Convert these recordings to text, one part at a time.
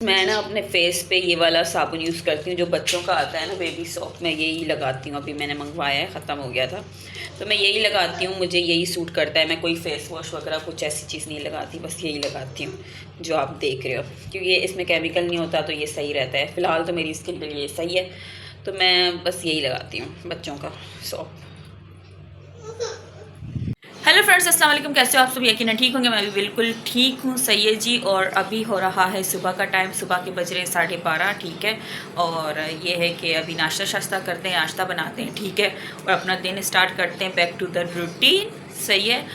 मैं ना अपने फेस पे ये वाला साबुन यूज़ करती हूँ जो बच्चों का आता है ना, बेबी सॉफ्ट। मैं यही लगाती हूँ। अभी मैंने मंगवाया है, ख़त्म हो गया था, तो मैं यही लगाती हूँ। मुझे यही सूट करता है। मैं कोई फेस वॉश वगैरह कुछ ऐसी चीज़ नहीं लगाती, बस यही लगाती हूँ जो आप देख रहे हो, क्योंकि ये इसमें केमिकल नहीं होता, तो ये सही रहता है। फ़िलहाल तो मेरी स्किन के लिए सही है, तो मैं बस यही लगाती हूँ, बच्चों का सॉफ्ट। हेलो फ्रेंड्स, अस्सलाम वालेकुम। कैसे हो आप सब? यकीनन ठीक होंगे। मैं भी बिल्कुल ठीक हूँ, सही है जी। और अभी हो रहा है सुबह का टाइम, सुबह के बज रहे 12:30, ठीक है। और ये है कि अभी नाश्ता शाश्ता करते हैं, नाश्ता बनाते हैं, ठीक है, और अपना दिन स्टार्ट करते हैं, बैक टू द रूटीन, सही है।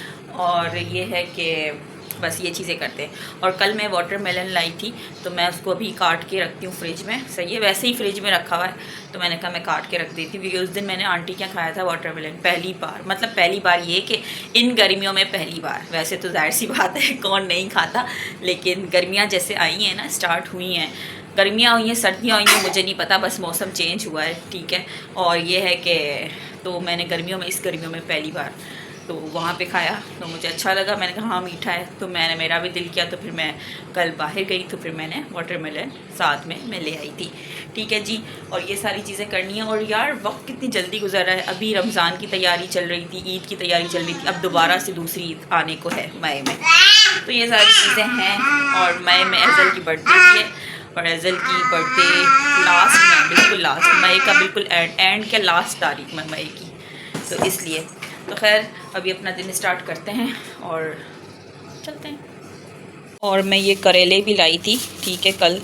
और ये है कि बस ये चीज़ें करते हैं। और कल मैं वाटरमेलन लाई थी, तो मैं उसको अभी काट के रखती हूँ फ्रिज में, सही है। वैसे ही फ्रिज में रखा हुआ है, तो मैंने कहा मैं काट के रख देती हूँ, क्योंकि उस दिन मैंने आंटी क्या खाया था वाटरमेलन, पहली बार। मतलब पहली बार ये कि इन गर्मियों में पहली बार। वैसे तो जाहिर सी बात है कौन नहीं खाता, लेकिन गर्मियाँ जैसे आई हैं ना, स्टार्ट हुई हैं, गर्मियाँ हुई हैं, सर्दियाँ हुई हैं, मुझे नहीं पता, बस मौसम चेंज हुआ है, ठीक है। और ये है कि तो मैंने गर्मियों में, इस गर्मियों में पहली बार तो वहाँ पे खाया, तो मुझे अच्छा लगा। मैंने कहा हाँ मीठा है, तो मैंने, मेरा भी दिल किया, तो फिर मैं कल बाहर गई, तो फिर मैंने वाटरमेलन साथ में मैं ले आई थी, ठीक है जी। और ये सारी चीज़ें करनी है। और यार वक्त कितनी जल्दी गुजर रहा है। अभी रमज़ान की तैयारी चल रही थी, ईद की तैयारी चल रही थी, अब दोबारा से दूसरी ईद आने को है मई में, तो ये सारी चीज़ें हैं। और मई में एज़ल की बर्थडे भी है, और एज़ल की बर्थडे लास्ट में, बिल्कुल लास्ट मई का, बिल्कुल एंड के लास्ट तारीख में मई की, तो इसलिए। तो खैर अभी अपना दिन स्टार्ट करते हैं और चलते हैं। और मैं ये करेले भी लाई थी, ठीक है, कल।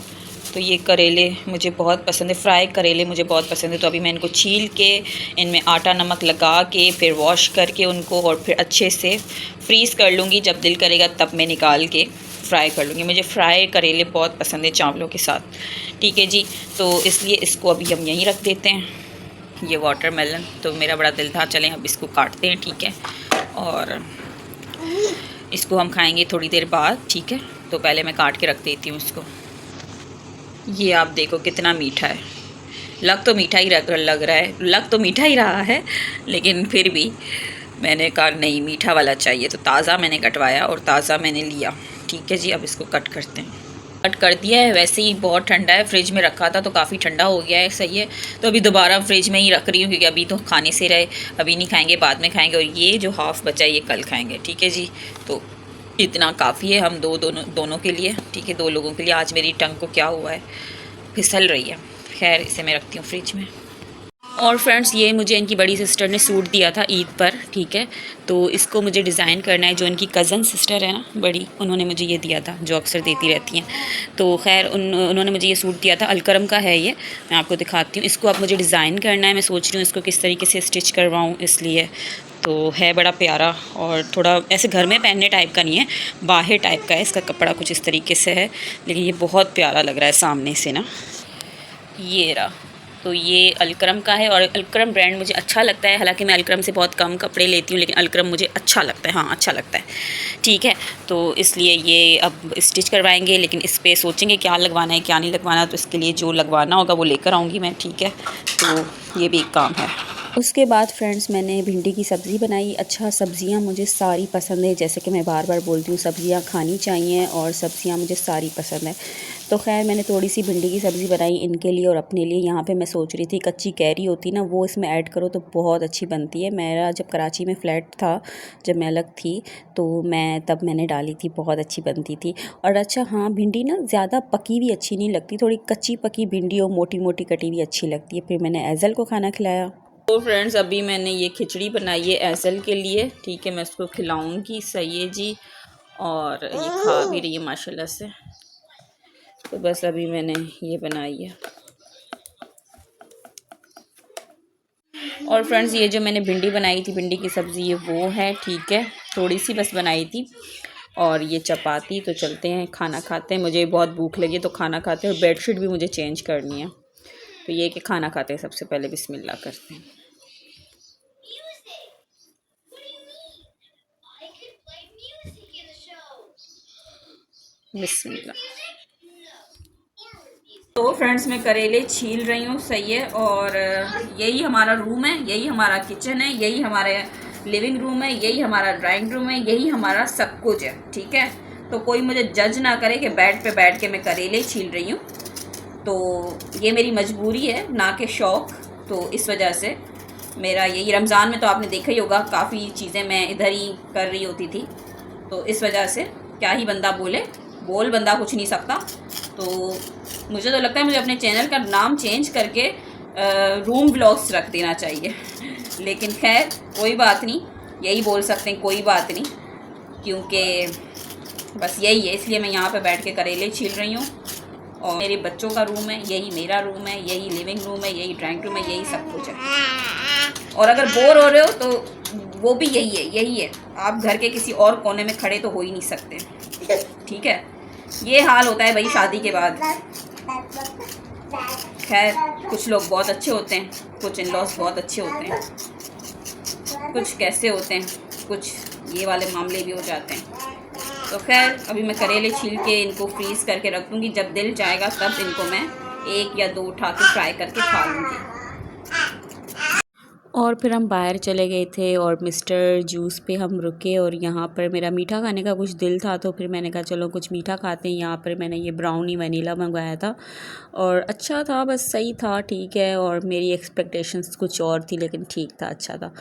तो ये करेले मुझे बहुत पसंद है, फ्राई करेले मुझे बहुत पसंद है। तो अभी मैं इनको छील के, इनमें आटा नमक लगा के, फिर वॉश करके उनको, और फिर अच्छे से फ्रीज़ कर लूँगी। जब दिल करेगा तब मैं निकाल के फ्राई कर लूँगी। मुझे फ्राई करेले बहुत पसंद है चावलों के साथ, ठीक है जी। तो इसलिए इसको अभी हम यहीं रख देते हैं। ये वाटरमेलन, तो मेरा बड़ा दिल था, चलें अब इसको काटते हैं, ठीक है। और इसको हम खाएंगे थोड़ी देर बाद, ठीक है। तो पहले मैं काट के रख देती हूँ इसको। ये आप देखो कितना मीठा है। लग तो मीठा ही लग रहा है, लग तो मीठा ही रहा है, लेकिन फिर भी मैंने कहा नहीं, मीठा वाला चाहिए, तो ताज़ा मैंने कटवाया और ताज़ा मैंने लिया, ठीक है जी। अब इसको कट करते हैं। कट कर दिया है। वैसे ही बहुत ठंडा है, फ्रिज में रखा था तो काफ़ी ठंडा हो गया है, सही है। तो अभी दोबारा फ्रिज में ही रख रही हूँ, क्योंकि अभी तो खाने से रहे, अभी नहीं खाएंगे, बाद में खाएंगे। और ये जो हाफ़ बचा है ये कल खाएंगे, ठीक है जी। तो इतना काफ़ी है हम दोनों के लिए, ठीक है, 2 लोगों के लिए। आज मेरी टंग को क्या हुआ है, फिसल रही है। खैर इसे मैं रखती हूँ फ्रिज में। और फ्रेंड्स, ये मुझे इनकी बड़ी सिस्टर ने सूट दिया था ईद पर, ठीक है। तो इसको मुझे डिज़ाइन करना है। जो इनकी कज़न सिस्टर है ना बड़ी, उन्होंने मुझे ये दिया था, जो अक्सर देती रहती हैं। तो खैर उन्होंने मुझे ये सूट दिया था, अलकरम का है ये। मैं आपको दिखाती हूँ। इसको अब मुझे डिज़ाइन करना है। मैं सोच रही हूँ इसको किस तरीके से स्टिच करवाऊँ, इसलिए। तो है बड़ा प्यारा, और थोड़ा ऐसे घर में पहनने टाइप का नहीं है, बाहर टाइप का है। इसका कपड़ा कुछ इस तरीके से है, लेकिन ये बहुत प्यारा लग रहा है सामने से ना। ये रहा। तो ये अलकरम का है, और अलकरम ब्रांड मुझे अच्छा लगता है। हालांकि मैं अलकरम से बहुत कम कपड़े लेती हूँ, लेकिन अलकरम मुझे अच्छा लगता है, हाँ अच्छा लगता है, ठीक है। तो इसलिए ये अब स्टिच करवाएंगे, लेकिन इस पर सोचेंगे क्या लगवाना है क्या नहीं लगवाना। तो इसके लिए जो लगवाना होगा वो लेकर आऊँगी मैं, ठीक है। तो ये भी एक काम है। उसके बाद फ्रेंड्स, मैंने भिंडी की सब्ज़ी बनाई। अच्छा, सब्ज़ियाँ मुझे सारी पसंद है, जैसे कि मैं बार बार बोलती हूँ, सब्ज़ियाँ खानी चाहिए, और सब्ज़ियाँ मुझे सारी पसंद है। तो खैर मैंने थोड़ी सी भिंडी की सब्ज़ी बनाई इनके लिए और अपने लिए। यहाँ पे मैं सोच रही थी कच्ची कैरी होती ना, वो इसमें ऐड करो तो बहुत अच्छी बनती है। मेरा जब कराची में फ़्लैट था, जब मैं अलग थी, तो तब मैंने डाली थी, बहुत अच्छी बनती थी। और अच्छा हाँ, भिंडी ना ज़्यादा पकी भी अच्छी नहीं लगती, थोड़ी कच्ची पकी भिंडी और मोटी मोटी कटी भी अच्छी लगती है। फिर मैंने एज़ल को खाना खिलाया। तो फ्रेंड्स, अभी मैंने ये खिचड़ी बनाई है एज़ल के लिए, ठीक है। मैं उसको खिलाऊंगी, सही है जी। और ये खा भी रही है माशाल्लाह से। तो बस अभी मैंने ये बनाई है। और फ्रेंड्स, ये जो मैंने भिंडी बनाई थी, भिंडी की सब्ज़ी, ये वो है, ठीक है। थोड़ी सी बस बनाई थी। और ये चपाती। तो चलते हैं खाना खाते हैं, मुझे बहुत भूख लगी, तो खाना खाते हैं। और बेडशीट भी मुझे चेंज करनी है, तो ये कि खाना खाते हैं सबसे पहले, बिस्मिल्लाह करते हैं। बिस्मिल्लाह। तो फ्रेंड्स, मैं करेले छील रही हूँ, सही है। और यही हमारा रूम है, यही हमारा किचन है, यही हमारे लिविंग रूम है, यही हमारा ड्राइंग रूम है, यही हमारा सब कुछ है, ठीक है। तो कोई मुझे जज ना करे कि बेड पे बैठ के मैं करेले छील रही हूँ। तो ये मेरी मजबूरी है, ना कि शौक़। तो इस वजह से मेरा यही, रमज़ान में तो आपने देखा ही होगा काफ़ी चीज़ें मैं इधर ही कर रही होती थी। तो इस वजह से क्या ही बंदा बोल बंदा कुछ नहीं सकता। तो मुझे तो लगता है मुझे अपने चैनल का नाम चेंज करके रूम व्लॉग्स रख देना चाहिए। लेकिन खैर कोई बात नहीं, यही बोल सकते हैं कोई बात नहीं, क्योंकि बस यही है। इसलिए मैं यहाँ पे बैठ के करेले छील रही हूँ। और मेरे बच्चों का रूम है, यही मेरा रूम है, यही लिविंग रूम है, यही ड्राइंग रूम है, यही सब कुछ है। और अगर बोर हो रहे हो तो वो भी यही है। आप घर के किसी और कोने में खड़े तो हो ही नहीं सकते, ठीक है। ये हाल होता है भाई शादी के बाद। खैर कुछ लोग बहुत अच्छे होते हैं, कुछ इन लॉज बहुत अच्छे होते हैं, कुछ कैसे होते हैं, कुछ ये वाले मामले भी हो जाते हैं। तो खैर अभी मैं करेले छील के इनको फ्रीज़ करके रख दूँगी। जब दिल चाहेगा तब इनको मैं 1 या 2 उठा के फ्राई करके खा लूँगी। और फिर हम बाहर चले गए थे और मिस्टर जूस पे हम रुके, और यहाँ पर मेरा मीठा खाने का कुछ दिल था, तो फिर मैंने कहा चलो कुछ मीठा खाते हैं। यहाँ पर मैंने ये ब्राउनी वनीला मंगवाया था और अच्छा था, बस सही था, ठीक है। और मेरी एक्सपेक्टेशंस कुछ और थी, लेकिन ठीक था, अच्छा था।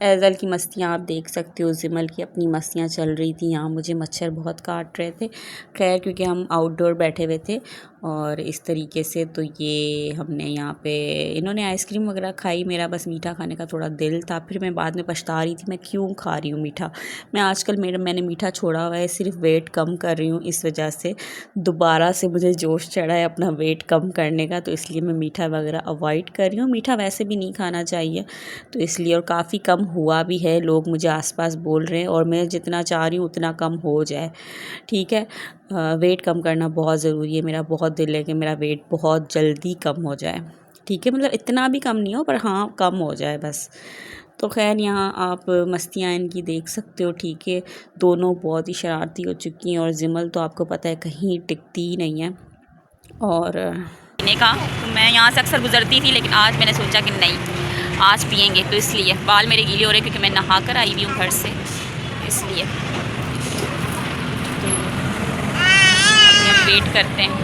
एज़ल की मस्तियाँ आप देख सकते हो, जिमल की अपनी मस्तियाँ चल रही थी। यहाँ मुझे मच्छर बहुत काट रहे थे, खैर क्योंकि हम आउटडोर बैठे हुए थे। और इस तरीके से तो ये हमने यहाँ पे, इन्होंने आइसक्रीम वगैरह खाई, मेरा बस मीठा खाने का थोड़ा दिल था। फिर मैं बाद में पछता रही थी मैं क्यों खा रही हूँ मीठा। मैं आजकल मैंने मीठा छोड़ा हुआ है, सिर्फ वेट कम कर रही हूँ, इस वजह से दोबारा से मुझे जोश चढ़ा है अपना वेट कम करने का, तो इसलिए मैं मीठा वगैरह अवॉइड कर रही हूँ। मीठा वैसे भी नहीं खाना चाहिए, तो इसलिए, और काफ़ी कम हुआ भी है, लोग मुझे आसपास बोल रहे हैं, और मैं जितना चाह रही हूँ उतना कम हो जाए, ठीक है। वेट कम करना बहुत ज़रूरी है, मेरा बहुत दिल है कि मेरा वेट बहुत जल्दी कम हो जाए, ठीक है। मतलब इतना भी कम नहीं हो, पर हाँ कम हो जाए बस। तो खैर यहाँ आप मस्तियाँ इनकी देख सकते हो, ठीक है। दोनों बहुत ही शरारती हो चुकी हैं, और जिमल तो आपको पता है कहीं टिकती ही नहीं है। और पीने का तो मैं यहाँ से अक्सर गुजरती थी, लेकिन आज मैंने सोचा कि नहीं आज पियेंगे, तो इसलिए बाल मेरे गीले हो रहे क्योंकि मैं नहा कर आई हुई हूँ घर से, इसलिए वेट करते हैं।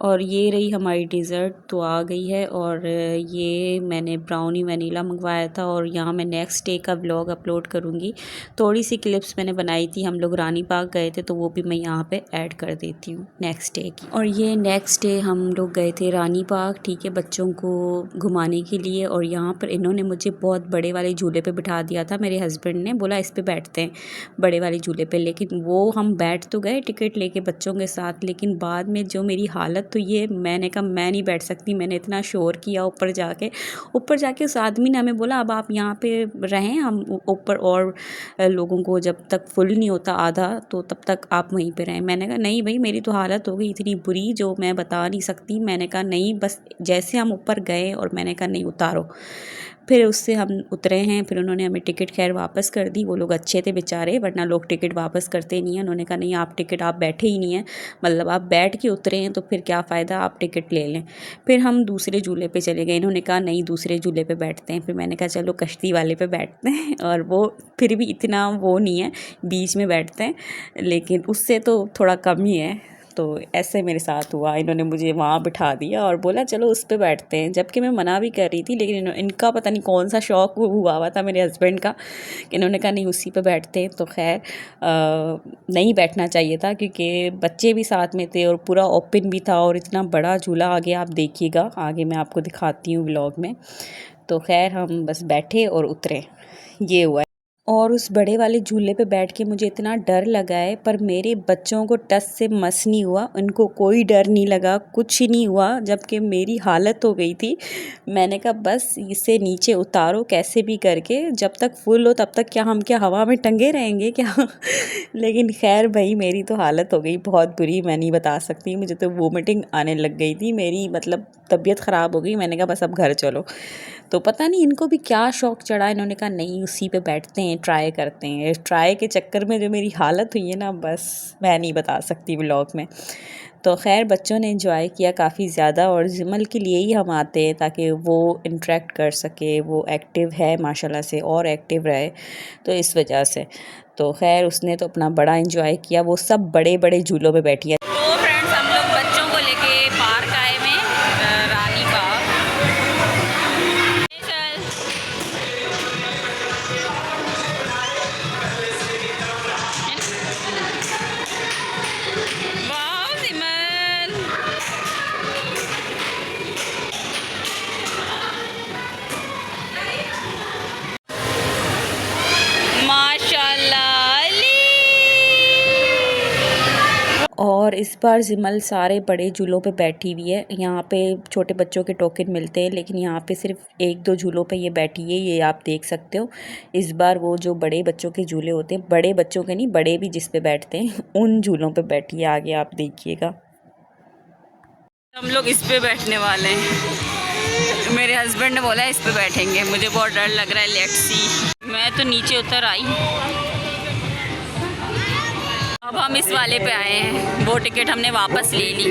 और ये रही हमारी डिज़र्ट तो आ गई है, और ये मैंने ब्राउनी वनीला मंगवाया था, और यहाँ मैं नेक्स्ट डे का व्लॉग अपलोड करूँगी। थोड़ी सी क्लिप्स मैंने बनाई थी, हम लोग रानी बाग गए थे, तो वो भी मैं यहाँ पे ऐड कर देती हूँ नेक्स्ट डे की। और ये नेक्स्ट डे हम लोग गए थे रानी बाग, ठीक है, बच्चों को घुमाने के लिए। और यहाँ पर इन्होंने मुझे बहुत बड़े वाले झूले पर बिठा दिया था, मेरे हस्बैंड ने बोला इस पर बैठते हैं बड़े वाले झूले पर, लेकिन वो हम बैठ तो गए टिकट लेके बच्चों के साथ, लेकिन बाद में जो मेरी हालत, तो ये मैंने कहा मैं नहीं बैठ सकती। मैंने इतना शोर किया ऊपर जाके उस आदमी ने हमें बोला अब आप यहाँ पे रहें, हम ऊपर और लोगों को जब तक फुल नहीं होता आधा, तो तब तक आप वहीं पे रहें। मैंने कहा नहीं भाई मेरी तो हालत हो गई इतनी बुरी जो मैं बता नहीं सकती। मैंने कहा नहीं, बस जैसे हम ऊपर गए और मैंने कहा नहीं उतारो, फिर उससे हम उतरे हैं। फिर उन्होंने हमें टिकट खैर वापस कर दी, वो लोग अच्छे थे बेचारे, वरना लोग टिकट वापस करते नहीं हैं। उन्होंने कहा नहीं आप टिकट, आप बैठे ही नहीं हैं, मतलब आप बैठ के उतरे हैं तो फिर क्या फ़ायदा, आप टिकट ले लें। फिर हम दूसरे झूले पे चले गए, इन्होंने कहा नहीं दूसरे झूले पे बैठते हैं। फिर मैंने कहा चलो कश्ती वाले पे बैठते हैं, और वो फिर भी इतना वो नहीं है, बीच में बैठते हैं, लेकिन उससे तो थोड़ा कम ही है। तो ऐसे मेरे साथ हुआ, इन्होंने मुझे वहाँ बिठा दिया और बोला चलो उस पे बैठते हैं, जबकि मैं मना भी कर रही थी, लेकिन इनका पता नहीं कौन सा शौक़ हुआ था मेरे हस्बैंड का, कि इन्होंने कहा नहीं उसी पे बैठते हैं। तो खैर नहीं बैठना चाहिए था, क्योंकि बच्चे भी साथ में थे और पूरा ओपन भी था, और इतना बड़ा झूला आगे आप देखिएगा, आगे मैं आपको दिखाती हूँ व्लॉग में। तो खैर हम बस बैठे और उतरे, ये हुआ। और उस बड़े वाले झूले पे बैठ के मुझे इतना डर लगा है, पर मेरे बच्चों को टस से मस नहीं हुआ, उनको कोई डर नहीं लगा, कुछ ही नहीं हुआ, जबकि मेरी हालत हो गई थी। मैंने कहा बस इसे नीचे उतारो कैसे भी करके, जब तक फुल हो तब तक क्या हम क्या हवा में टंगे रहेंगे क्या। लेकिन खैर भाई मेरी तो हालत हो गई बहुत बुरी, मैं नहीं बता सकती, मुझे तो वोमिटिंग आने लग गई थी, मेरी मतलब तबीयत ख़राब हो गई। मैंने कहा बस अब घर चलो। तो पता नहीं इनको भी क्या शौक़ चढ़ा, इन्होंने कहा नहीं उसी पे बैठते हैं, ट्राई करते हैं। ट्राई के चक्कर में जो मेरी हालत हुई है ना, बस मैं नहीं बता सकती व्लॉग में। तो खैर बच्चों ने एंजॉय किया काफ़ी ज़्यादा, और जिमल के लिए ही हम आते हैं ताकि वो इंटरेक्ट कर सके, वो एक्टिव है माशाल्लाह से और एक्टिव रहे, तो इस वजह से। तो खैर उसने तो अपना बड़ा एंजॉय किया, वो सब बड़े बड़े झूलों पे बैठी है। तो फ्रेंड्स हम लोग बच्चों को लेके पार्क आए में रानी बाग। वाह सिमन, माशाल्लाह अली। और इस बार जिमल सारे बड़े झूलों पे बैठी हुई है। यहाँ पे छोटे बच्चों के टोकन मिलते हैं, लेकिन यहाँ पे सिर्फ एक दो झूलों पे ये बैठी है, ये आप देख सकते हो। इस बार वो जो बड़े बच्चों के झूले होते हैं, बड़े बच्चों के नहीं, बड़े भी जिस पे बैठते हैं, उन झूलों पे बैठी है। आगे आप देखिएगा। हम लोग इस पे बैठने वाले हैं। मेरे हस्बैंड ने बोला इस पे बैठेंगे, मुझे बहुत डर लग रहा है। Let's see. मैं तो नीचे उतर आई, अब हम इस वाले पे आए हैं। वो टिकट हमने वापस ले ली।